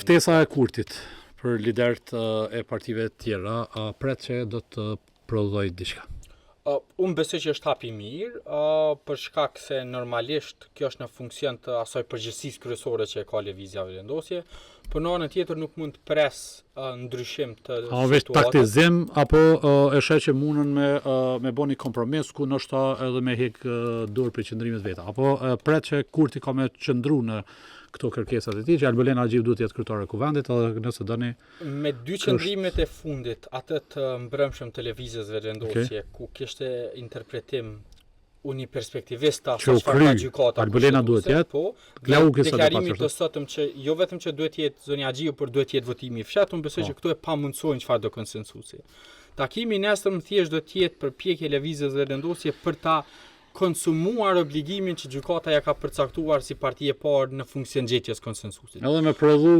Ftesa e Kurtit për liderët e partive tjera, a pret që do të prodhoj diçka? Unë besoj që është hap i mirë, për shkak se normalisht kjo është në funksion të asaj përgjegjësisë kryesore që e ka lëvizja vendosje, por në anën tjetër nuk mund të pres ndryshim të A vetë taktizim apo e sheh që mundën me bëni kompromis ku ndoshta edhe me hek dorë për qëndrimet veta, apo pret që Kurti ka me qëndru në këto kërkesat e tij, që Albulena Agjiu duhet të jetë kryetare e kuvendit, edhe nëse doni me dy qëndrimet e fundit, atë të mbrëmshëm të lëvizjes vendosje, ku kishte interpretim unë perspektivista që u kry, Albulena duhet jetë, po, deklarimi të sotëm që jo vetëm që duhet jetë zonja Agjiu, por duhet jetë votimi i fshat, unë besoj që këtu e pamundësojnë çfarë do konsensusi. Takimi nesër thjesht do të jetë përpjekje lëvizjes vendosje për ta konsumuar obligimin që gjykata ja ka përcaktuar si parti e parë në funksion gjetjes konsensusit. Edhe me prodhu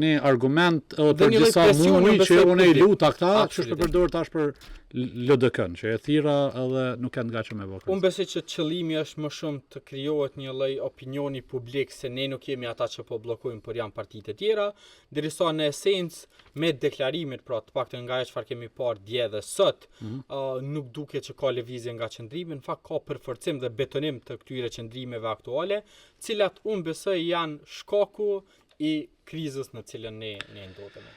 një argument të disa muaj që unë i luta këta, që është përdorur tash për LDK-n, që e thira edhe nuk kanë gatshëm me vokë. Unë besoj që qëllimi është më shumë të krijohet një lloj opinioni publik se ne nuk jemi ata që po bllokojmë, por janë partitë e tjera, derisa në esencë me deklarimet, pra të paktën nga ajo çfarë kemi parë dje dhe sot, nuk duket që ka lëvizje nga qëndrimi, në fakt ka përforcim dhe betonim të këtyre qëndrimeve aktuale, cilat unë besoj janë shkaku i krizës në cilën ne ndodhemi.